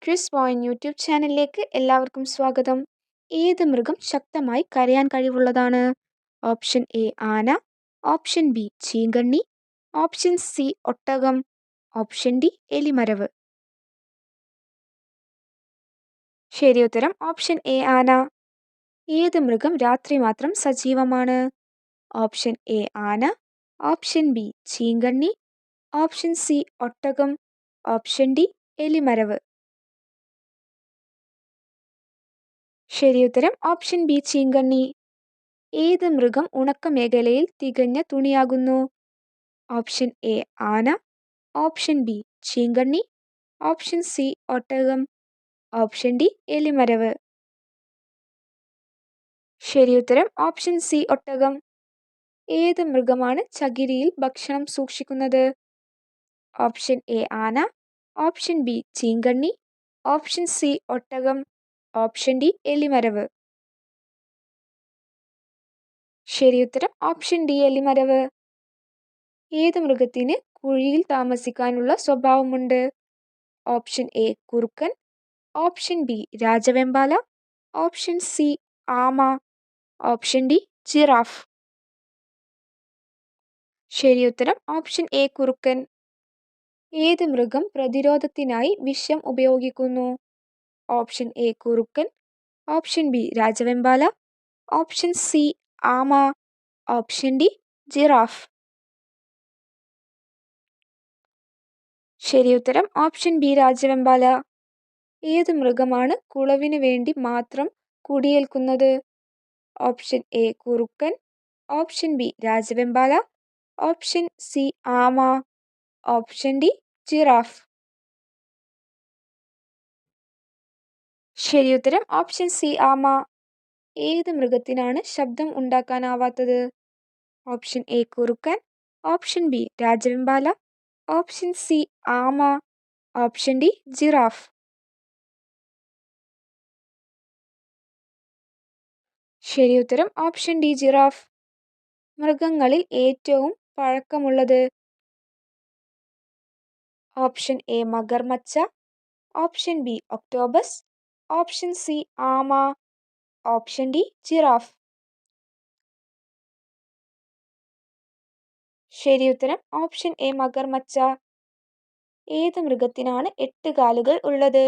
Quiz point YouTube ചാനലിലേക്ക് എല്ലാവർക്കും സ്വാഗതം. ഏത് മൃഗം ശക്തമായി കരയാൻ കഴിവുള്ളതാണ്? ഓപ്ഷൻ എ ആന, ഓപ്ഷൻ ബി ചീങ്കണ്ണി, ഓപ്ഷൻ സി ഒട്ടകം, ഓപ്ഷൻ ഡി എലിമരവ്. ശരി ഉത്തരം ഓപ്ഷൻ എ ആന. ഏത് മൃഗം രാത്രി മാത്രം സജീവമാണ്? ഓപ്ഷൻ എ ആന, ഓപ്ഷൻ ബി ചീങ്കണ്ണി, ഓപ്ഷൻ സി ഒട്ടകം, ഓപ്ഷൻ ഡി എലിമരവ്. ശരി ഉത്തരം ഓപ്ഷൻ ബി ചീങ്കണ്ണി. ഏത് മൃഗം ഉണക്കമേഖലയിൽ തികഞ്ഞ തുണിയാകുന്നു? ഓപ്ഷൻ എ ആന, ഓപ്ഷൻ ബി ചീങ്കണ്ണി, ഓപ്ഷൻ സി ഒട്ടകം, ഓപ്ഷൻ ഡി എലിമരവ്. ശരി ഉത്തരം ഓപ്ഷൻ സി ഒട്ടകം. ഏത് മൃഗമാണ് ചകിരിയിൽ ഭക്ഷണം സൂക്ഷിക്കുന്നത്? ഓപ്ഷൻ എ ആന, ഓപ്ഷൻ ബി ചീങ്കണ്ണി, ഓപ്ഷൻ സി ഒട്ടകം, ഓപ്ഷൻ ഡി എലിമരവ്. ശരി ഉത്തരം ഓപ്ഷൻ ഡി എലിമരവ്. ഏത് മൃഗത്തിന് കുഴിയിൽ താമസിക്കാനുള്ള സ്വഭാവമുണ്ട്? ഓപ്ഷൻ എ കുറുക്കൻ, ഓപ്ഷൻ ബി രാജവെമ്പാല, ഓപ്ഷൻ സി ആമ, ഓപ്ഷൻ ഡി ജിറാഫ്. ശരി ഉത്തരം ഓപ്ഷൻ എ കുറുക്കൻ. ഏത് മൃഗം പ്രതിരോധത്തിനായി വിഷം ഉപയോഗിക്കുന്നു? ഓപ്ഷൻ എ കുറുക്കൻ, ഓപ്ഷൻ ബി രാജവെമ്പാല, ഓപ്ഷൻ സി ആമ, ഓപ്ഷൻ ഡി ജിറാഫ്. ശരി ഉത്തരം ഓപ്ഷൻ ബി രാജവെമ്പാല. ഏത് മൃഗമാണ് കുളവിന് വേണ്ടി മാത്രം കുടിയേൽക്കുന്നത്? ഓപ്ഷൻ എ കുറുക്കൻ, ഓപ്ഷൻ ബി രാജവെമ്പാല, ഓപ്ഷൻ സി ആമ, ഓപ്ഷൻ ഡി ജിറാഫ്. ശരി ഉത്തരം ഓപ്ഷൻ സി ആമ. ഏത് മൃഗത്തിനാണ് ശബ്ദം ഉണ്ടാക്കാനാവാത്തത്? ഓപ്ഷൻ എ കുറുക്കൻ, ഓപ്ഷൻ ബി രാജവെമ്പാല, ഓപ്ഷൻ സി ആമ, ഓപ്ഷൻ ഡി ജിറാഫ്. ശരി ഉത്തരം ഓപ്ഷൻ ഡി ജിറാഫ്. മൃഗങ്ങളിൽ ഏറ്റവും പഴക്കമുള്ളത്? ഓപ്ഷൻ എ മഗർമച്ച, option B octopus, option C ആമ, ഓപ്ഷൻ ഡി ജിറാഫ്. ശരി ഉത്തരം ഓപ്ഷൻ എ മഗർമച്ച. ഏത് മൃഗത്തിനാണ് 8 കാലുകൾ ഉള്ളത്?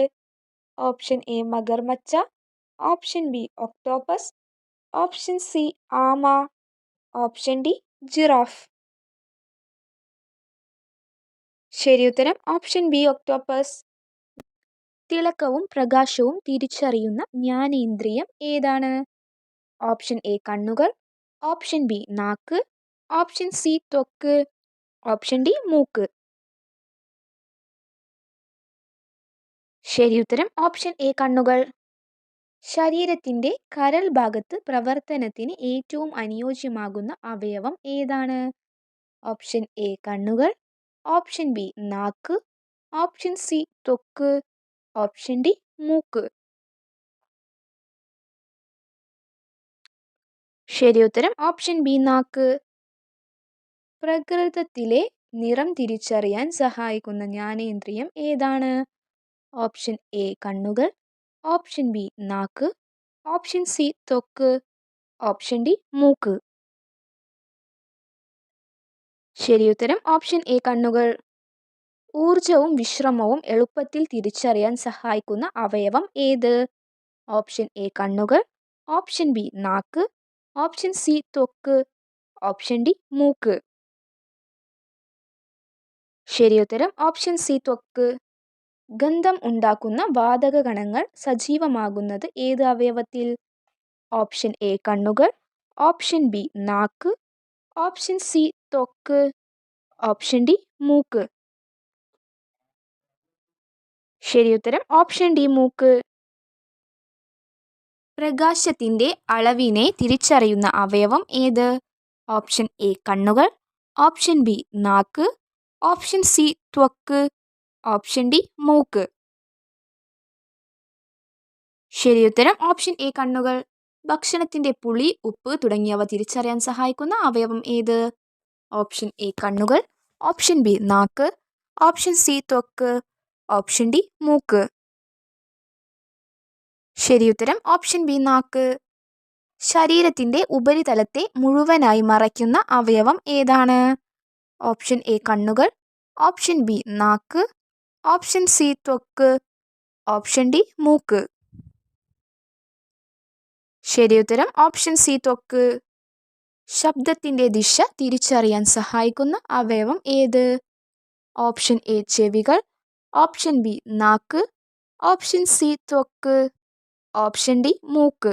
ഓപ്ഷൻ എ മഗർമച്ച, option B octopus, option C ആമ, ഓപ്ഷൻ ഡി ജിറാഫ്. ശരി ഉത്തരം ഓപ്ഷൻ ബി ഒക്ടോപസ്. തിളക്കവും പ്രകാശവും തിരിച്ചറിയുന്ന ജ്ഞാനേന്ദ്രിയം ഏതാണ്? ഓപ്ഷൻ എ കണ്ണുകൾ, ഓപ്ഷൻ ബി നാക്ക്, ഓപ്ഷൻ സി ത്വക്ക്, ഓപ്ഷൻ ഡി മൂക്ക്. ശരി ഉത്തരം ഓപ്ഷൻ എ കണ്ണുകൾ. ശരീരത്തിന്റെ കരൾ ഭാഗത്ത് പ്രവർത്തനത്തിന് ഏറ്റവും അനുയോജ്യമാകുന്ന അവയവം ഏതാണ്? ഓപ്ഷൻ എ കണ്ണുകൾ, ഓപ്ഷൻ ബി നാക്ക്, ഓപ്ഷൻ സി ത്വക്ക്, ഓപ്ഷൻ ഡി മൂക്ക്. ശരി ഉത്തരം ഓപ്ഷൻ ബി നാക്ക്. പ്രകൃതത്തിലെ നിറം തിരിച്ചറിയാൻ സഹായിക്കുന്ന ജ്ഞാനേന്ദ്രിയം ഏതാണ്? ഓപ്ഷൻ എ കണ്ണുകൾ, ഓപ്ഷൻ ബി നാക്ക്, ഓപ്ഷൻ സി ത്വക്ക്, ഓപ്ഷൻ ഡി മൂക്ക്. ശരി ഉത്തരം ഓപ്ഷൻ എ കണ്ണുകൾ. ഊർജവും വിശ്രമവും എളുപ്പത്തിൽ തിരിച്ചറിയാൻ സഹായിക്കുന്ന അവയവം ഏത്? ഓപ്ഷൻ എ കണ്ണുകൾ, ഓപ്ഷൻ ബി നാക്ക്, ഓപ്ഷൻ സി ത്വക്ക്, ഓപ്ഷൻ ഡി മൂക്ക്. ശരി ഉത്തരം ഓപ്ഷൻ സി ത്വക്ക്. ഗന്ധം ഉണ്ടാക്കുന്ന വാതക കണങ്ങൾ സജീവമാകുന്നത് ഏത് അവയവത്തിൽ? ഓപ്ഷൻ എ കണ്ണുകൾ, ഓപ്ഷൻ ബി നാക്ക്, ഓപ്ഷൻ സി ത്വക്ക്, ഓപ്ഷൻ ഡി മൂക്ക്. ശരി ഉത്തരം ഓപ്ഷൻ ഡി മൂക്ക്. പ്രകാശത്തിന്റെ അളവിനെ തിരിച്ചറിയുന്ന അവയവം ഏത്? ഓപ്ഷൻ എ കണ്ണുകൾ, ഓപ്ഷൻ ബി നാക്ക്, ഓപ്ഷൻ സി ത്വക്ക്, ഓപ്ഷൻ ഡി മൂക്ക്. ശരി ഉത്തരം ഓപ്ഷൻ എ കണ്ണുകൾ. ഭക്ഷണത്തിന്റെ പുളി, ഉപ്പ് തുടങ്ങിയവ തിരിച്ചറിയാൻ സഹായിക്കുന്ന അവയവം ഏത്? ഓപ്ഷൻ എ കണ്ണുകൾ, ഓപ്ഷൻ ബി നാക്ക്, ഓപ്ഷൻ സി ത്വക്ക്, ഓപ്ഷൻ ഡി മൂക്ക്. ശരിയുത്തരം ഓപ്ഷൻ ബി നാക്ക്. ശരീരത്തിന്റെ ഉപരിതലത്തെ മുഴുവനായി മറയ്ക്കുന്ന അവയവം ഏതാണ്? ഓപ്ഷൻ എ കണ്ണുകൾ, ഓപ്ഷൻ ബി നാക്ക്, ഓപ്ഷൻ സി ത്വക്ക്, ഓപ്ഷൻ ഡി മൂക്ക്. ശരിയുത്തരം ഓപ്ഷൻ സി ത്വക്ക്. ശബ്ദത്തിന്റെ ദിശ തിരിച്ചറിയാൻ സഹായിക്കുന്ന അവയവം ഏത്? ഓപ്ഷൻ എ ചെവികൾ, ഓപ്ഷൻ ബി നാക്ക്, ഓപ്ഷൻ സി ത്വക്ക്, ഓപ്ഷൻ ഡി മൂക്ക്.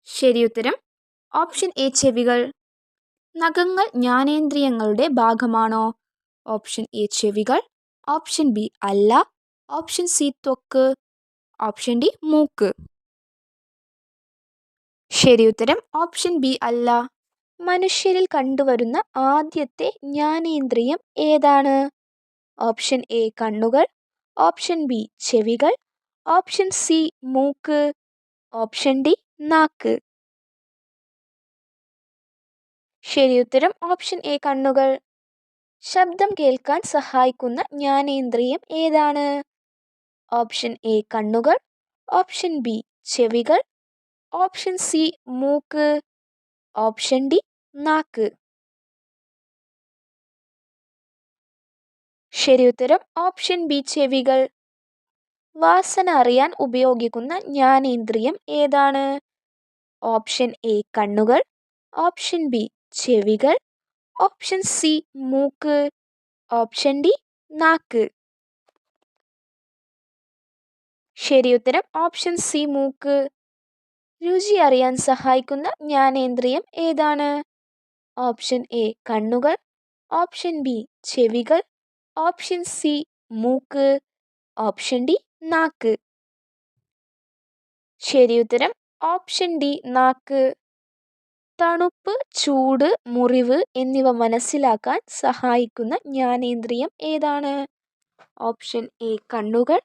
ശരിയുത്തരം ഓപ്ഷൻ എ ചെവികൾ. നഖങ്ങൾ ജ്ഞാനേന്ദ്രിയങ്ങളുടെ ഭാഗമാണോ? ഓപ്ഷൻ എ ചെവികൾ, ഓപ്ഷൻ ബി അല്ല, ഓപ്ഷൻ സി ത്വക്ക്, ഓപ്ഷൻ ഡി മൂക്ക്. ശരിയുത്തരം ഓപ്ഷൻ ബി അല്ല. മനുഷ്യരിൽ കണ്ടുവരുന്ന ആദ്യത്തെ ജ്ഞാനേന്ദ്രിയം ഏതാണ്? ഓപ്ഷൻ എ കണ്ണുകൾ, ഓപ്ഷൻ ബി ചെവികൾ, ഓപ്ഷൻ സി മൂക്ക്, ഓപ്ഷൻ ഡി നാക്ക്. ശരിയുത്തരം ഓപ്ഷൻ എ കണ്ണുകൾ. ശബ്ദം കേൾക്കാൻ സഹായിക്കുന്ന ജ്ഞാനേന്ദ്രിയം ഏതാണ്? ഓപ്ഷൻ എ കണ്ണുകൾ, ഓപ്ഷൻ ബി ചെവികൾ, ഓപ്ഷൻ സി മൂക്ക്, ഓപ്ഷൻ ഡി നാക്ക്. ശരിയുത്തരം ഓപ്ഷൻ ബി ചെവികൾ. വാസന അറിയാൻ ഉപയോഗിക്കുന്ന ജ്ഞാനേന്ദ്രിയം ഏതാണ്? ഓപ്ഷൻ എ കണ്ണുകൾ, ഓപ്ഷൻ ബി ചെവികൾ, ഓപ്ഷൻ സി മൂക്ക്, ഓപ്ഷൻ ഡി നാക്ക്. ശരിയുത്തരം ഓപ്ഷൻ സി മൂക്ക്. രുചി അറിയാൻ സഹായിക്കുന്ന ജ്ഞാനേന്ദ്രിയം ഏതാണ്? ഓപ്ഷൻ എ കണ്ണുകൾ, ഓപ്ഷൻ ബി ചെവികൾ, ഓപ്ഷൻ സി മൂക്ക്, ഓപ്ഷൻ ഡി നാക്ക്. ശരിയുത്തരം ഓപ്ഷൻ ഡി നാക്ക്. തണുപ്പ്, ചൂട്, മുറിവ് എന്നിവ മനസ്സിലാക്കാൻ സഹായിക്കുന്ന ജ്ഞാനേന്ദ്രിയം ഏതാണ്? ഓപ്ഷൻ എ കണ്ണുകൾ,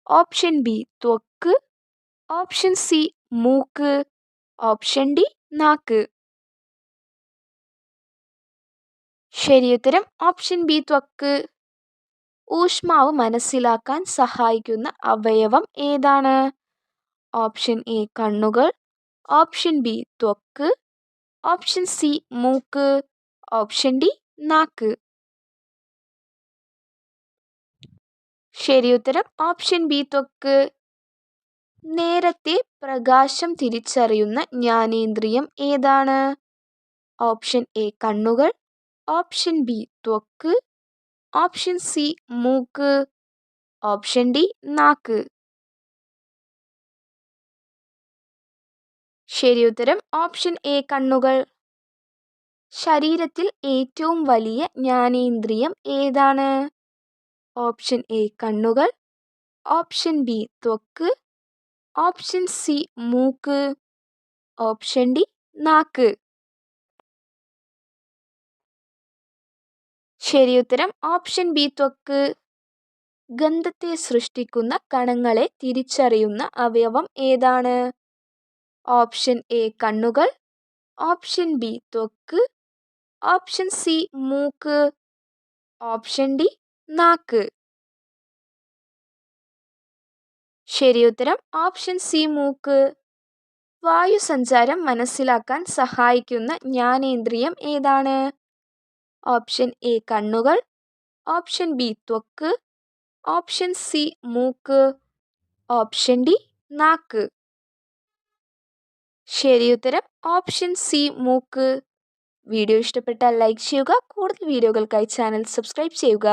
ഓപ്ഷൻ ബി ത്വക്ക്, ഓപ്ഷൻ സി മൂക്ക്, ഓപ്ഷൻ ഡി നാക്ക്. ശരിയുത്തരം ഓപ്ഷൻ ബി ത്വക്ക്. ഊഷ്മാവ് മനസ്സിലാക്കാൻ സഹായിക്കുന്ന അവയവം ഏതാണ്? ഓപ്ഷൻ എ കണ്ണുകൾ, ഓപ്ഷൻ ബി ത്വക്ക്, ഓപ്ഷൻ സി മൂക്ക്, ഓപ്ഷൻ ഡി നാക്ക്. ശരിയുത്തരം ഓപ്ഷൻ ബി ത്വക്ക്. നേരത്തെ പ്രകാശം തിരിച്ചറിയുന്ന ജ്ഞാനേന്ദ്രിയം ഏതാണ്? ഓപ്ഷൻ എ കണ്ണുകൾ, ഓപ്ഷൻ ബി ത്വക്ക്, ഓപ്ഷൻ സി മൂക്ക്, ഓപ്ഷൻ ഡി നാക്ക്. ശരിയുത്തരം ഓപ്ഷൻ എ കണ്ണുകൾ. ശരീരത്തിൽ ഏറ്റവും വലിയ ജ്ഞാനേന്ദ്രിയം ഏതാണ്? ഓപ്ഷൻ എ കണ്ണുകൾ, ഓപ്ഷൻ ബി ത്വക്ക്, ഓപ്ഷൻ സി മൂക്ക്, ഓപ്ഷൻ ഡി നാക്ക്. ശരിയുത്തരം ഓപ്ഷൻ ബി ത്വക്ക്. ഗന്ധത്തെ സൃഷ്ടിക്കുന്ന കണങ്ങളെ തിരിച്ചറിയുന്ന അവയവം ഏതാണ്? ഓപ്ഷൻ എ കണ്ണുകൾ, ഓപ്ഷൻ ബി ത്വക്ക്, ഓപ്ഷൻ സി മൂക്ക്, ഓപ്ഷൻ ഡി നാക്ക്. ശരിയുത്തരം ഓപ്ഷൻ സി മൂക്ക്. വായുസഞ്ചാരം മനസ്സിലാക്കാൻ സഹായിക്കുന്ന ജ്ഞാനേന്ദ്രിയം ഏതാണ്? ഓപ്ഷൻ എ കണ്ണുകൾ, ഓപ്ഷൻ ബി ത്വക്ക്, ഓപ്ഷൻ സി മൂക്ക്, ഓപ്ഷൻ ഡി നാക്ക്. ശരിയുത്തരം ഓപ്ഷൻ സി മൂക്ക്. വീഡിയോ ഇഷ്ടപ്പെട്ടാൽ ലൈക്ക് ചെയ്യുക. കൂടുതൽ വീഡിയോകൾക്കായി ചാനൽ സബ്സ്ക്രൈബ് ചെയ്യുക.